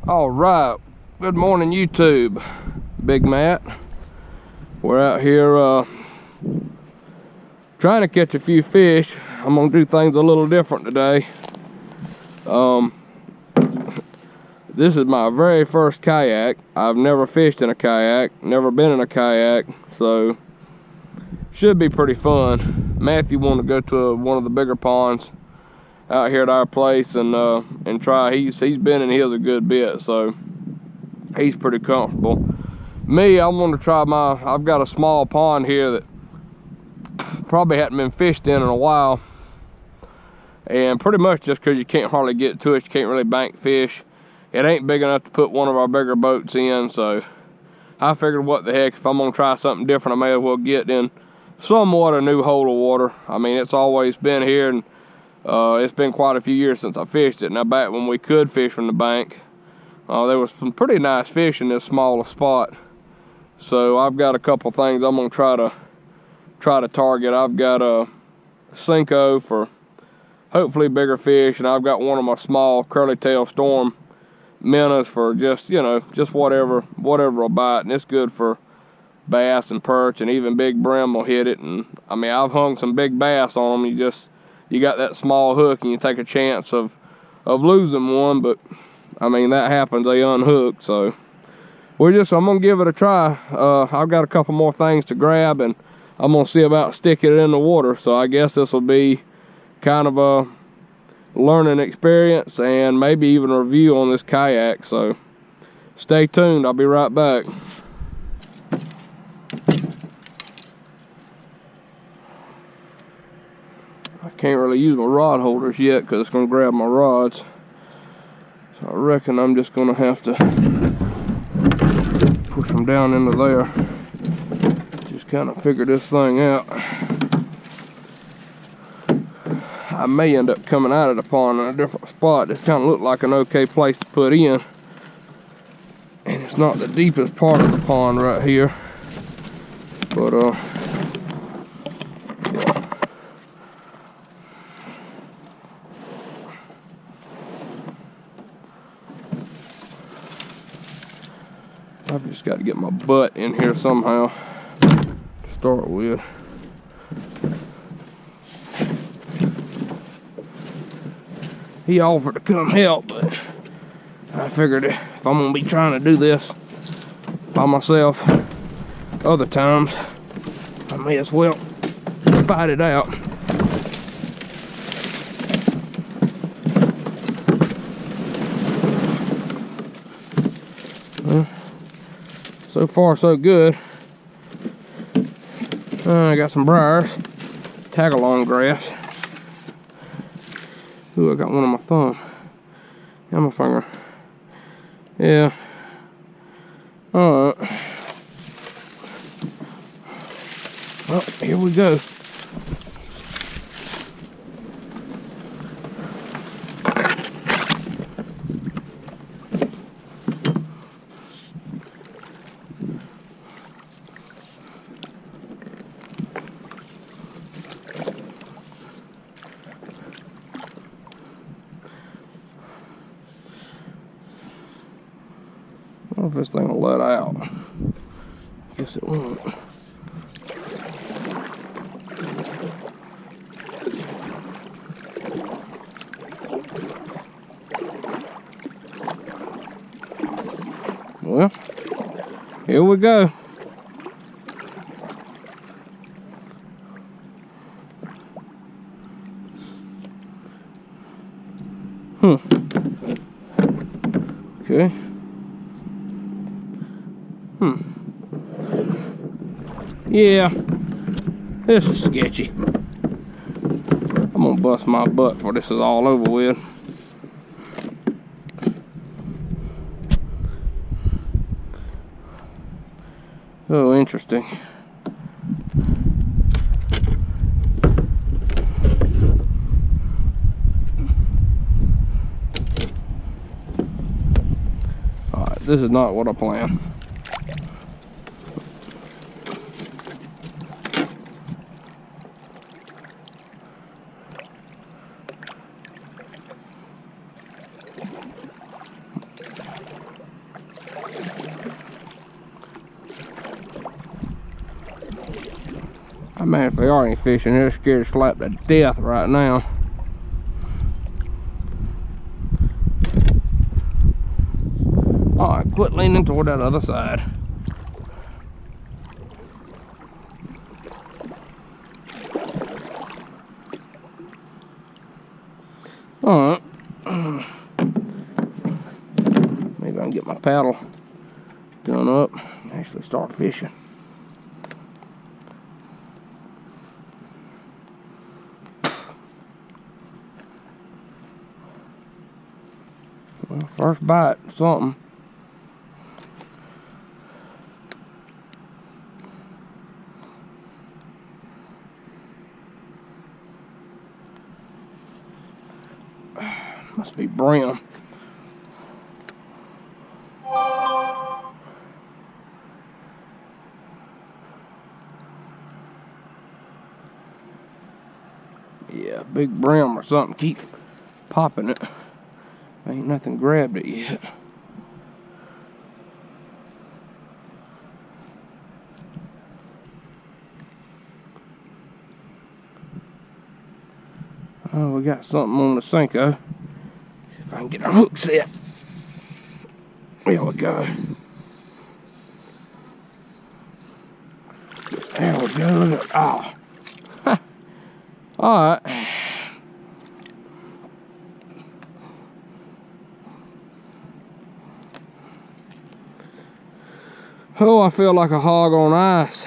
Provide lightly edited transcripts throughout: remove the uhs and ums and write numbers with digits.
All right, good morning YouTube. Big Matt. We're out here trying to catch a few fish. I'm gonna do things a little different today. This is my very first kayak. I've never fished in a kayak, never been in a kayak, so should be pretty fun. Matthew wanted to go to one of the bigger ponds out here at our place and try. He's been in his a good bit, so he's pretty comfortable. Me, I want to try I've got a small pond here that probably hadn't been fished in a while, and pretty much just because you can't hardly get to it, you can't really bank fish. It ain't big enough to put one of our bigger boats in, so I figured what the heck, if I'm gonna try something different, I may as well get in somewhat a new hole of water. I mean, it's always been here, and it's been quite a few years since I fished it. Now, back when we could fish from the bank, there was some pretty nice fish in this smaller spot. So I've got a couple things I'm gonna try to target. I've got a Cinco for hopefully bigger fish, and I've got one of my small curly tail storm minnows for just, you know, just whatever will bite. And it's good for bass and perch, and even big brim will hit it. And I mean, I've hung some big bass on them. You got that small hook and you take a chance of losing one, but I mean, that happens, they unhook. So I'm gonna give it a try. I've got a couple more things to grab, and I'm gonna see about sticking it in the water. So I guess this will be kind of a learning experience and maybe even a review on this kayak. So stay tuned, I'll be right back. I can't really use my rod holders yet because it's gonna grab my rods. So I reckon I'm just gonna have to push them down into there. Just kind of figure this thing out. I may end up coming out of the pond in a different spot. This kind of looked like an okay place to put in. And it's not the deepest part of the pond right here. But, yeah. I've just got to get my butt in here somehow to start with. He offered to come help, but I figured if I'm gonna be trying to do this by myself other times, I may as well fight it out. Well, so far so good. I got some briars, tag-along grass. Ooh, I got one on my thumb and my finger. Yeah. Alright. Well, here we go. I don't know if this thing will let out. Guess it won't. Well, here we go. Okay. Yeah, this is sketchy. I'm gonna bust my butt before this is all over with. Oh, interesting. Alright, this is not what I planned. I mean, if they are any fishing, they're scared to slap to death right now. Alright, quit leaning toward that other side. Alright. Maybe I can get my paddle done up and actually start fishing. Well, first bite, something. Must be brim. Yeah, big brim or something. Keep popping it. Ain't nothing grabbed it yet. Oh, we got something on the Senko. See if I can get our hook set. There we go. There we go. Look at, oh. Alright. Oh, I feel like a hog on ice.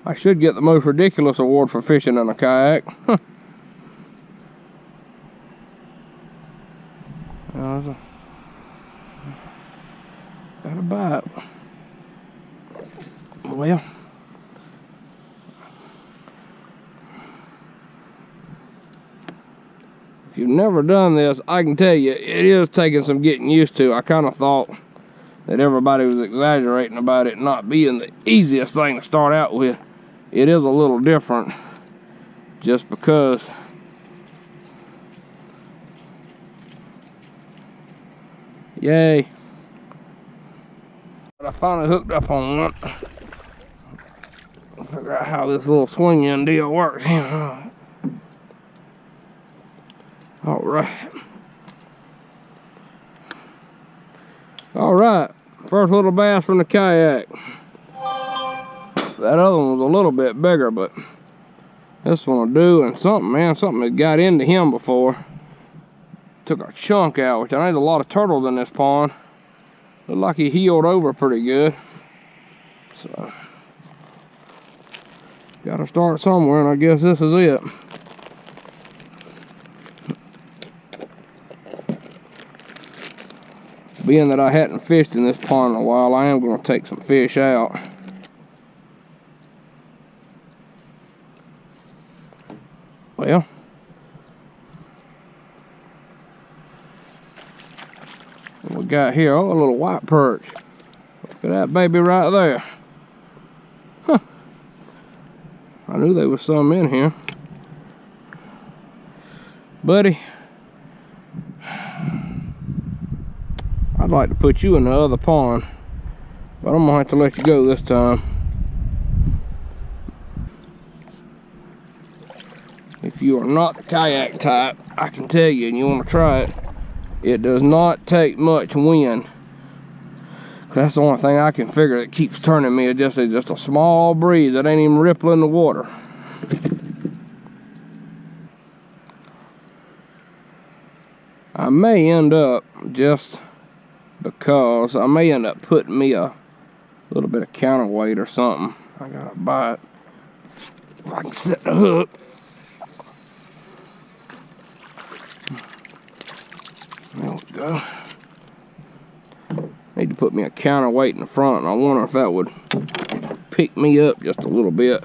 I should get the most ridiculous award for fishing in a kayak. Got a bite. Well, if you've never done this, I can tell you it is taking some getting used to. I kind of thought that everybody was exaggerating about it not being the easiest thing to start out with. It is a little different just because yay. But I finally hooked up on one. I'll figure out how this little swing in deal works. Alright. Alright. First little bass from the kayak. That other one was a little bit bigger, but this one will do. And something, man, something that got into him before. Took a chunk out, which I know there's a lot of turtles in this pond. Looked like he healed over pretty good. So, gotta start somewhere, and I guess this is it. Being that I hadn't fished in this pond in a while, I am going to take some fish out. Well, what we got here? Oh, a little white perch. Look at that baby right there. Huh. I knew there was some in here. Buddy, I'd like to put you in the other pond, but I'm gonna have to let you go this time. If you are not the kayak type, I can tell you, and you want to try it, it does not take much wind. That's the only thing I can figure that keeps turning me. It's just a small breeze that ain't even rippling the water. I may end up, just because, I may end up putting me a little bit of counterweight or something. I got a bite. If I can set the hook. There we go. Need to put me a counterweight in the front, and I wonder if that would pick me up just a little bit.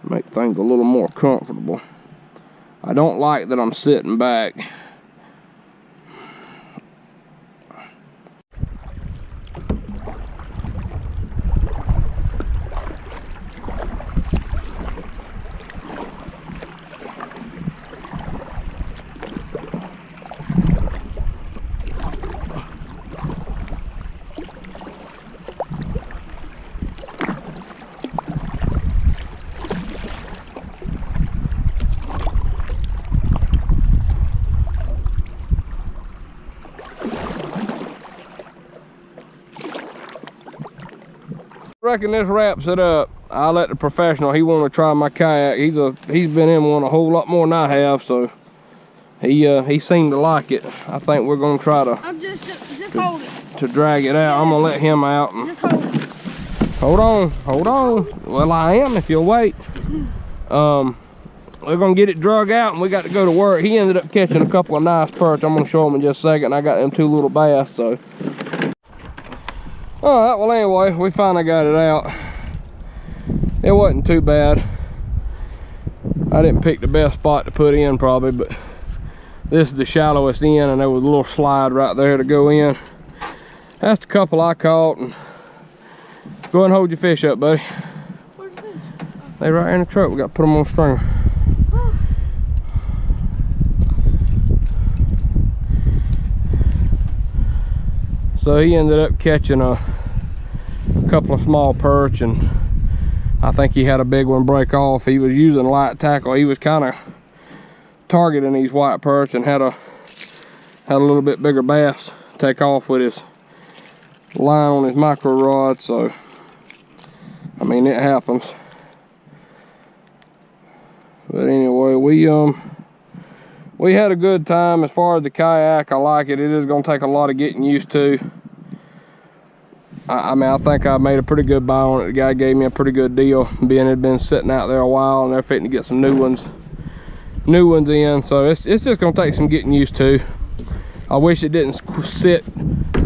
Make things a little more comfortable. I don't like that I'm sitting back. I reckon this wraps it up. I'll let the professional, he want to try my kayak. He's been in one a whole lot more than I have, so he seemed to like it. I think we're gonna try to hold it. To drag it out. I'm gonna let him out. And just hold it. Hold on. Well, I am if you'll wait. We're gonna get it drug out and we got to go to work. He ended up catching a couple of nice perch. I'm gonna show him in just a second. I got them 2 little bass, so. All right, well anyway, we finally got it out. It wasn't too bad. I didn't pick the best spot to put in probably, but this is the shallowest end and there was a little slide right there to go in. That's the couple I caught. And go ahead and hold your fish up, buddy. Where's the fish? They right in the truck. We got to put them on stringer. So he ended up catching a couple of small perch, and I think he had a big one break off. He was using light tackle. He was kind of targeting these white perch and had a little bit bigger bass take off with his line on his micro rod. So I mean, it happens. But anyway, we had a good time. As far as the kayak, I like it. It is going to take a lot of getting used to. I mean, I think I made a pretty good buy on it. The guy gave me a pretty good deal, being it had been sitting out there a while, and they're fitting to get some new ones in. So it's just going to take some getting used to. I wish it didn't sit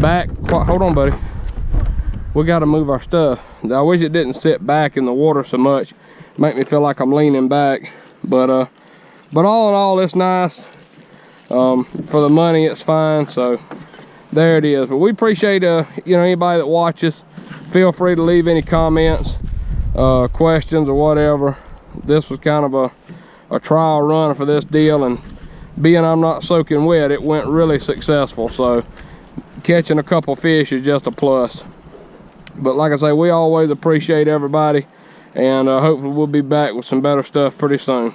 back. Hold on, buddy. We got to move our stuff. I wish it didn't sit back in the water so much. Make me feel like I'm leaning back. But all in all, it's nice. For the money, it's fine. So there it is. But we appreciate anybody that watches. Feel free to leave any comments, questions, or whatever. This was kind of a trial run for this deal, and being I'm not soaking wet, it went really successful. So catching a couple fish is just a plus. But like I say, we always appreciate everybody, and hopefully we'll be back with some better stuff pretty soon.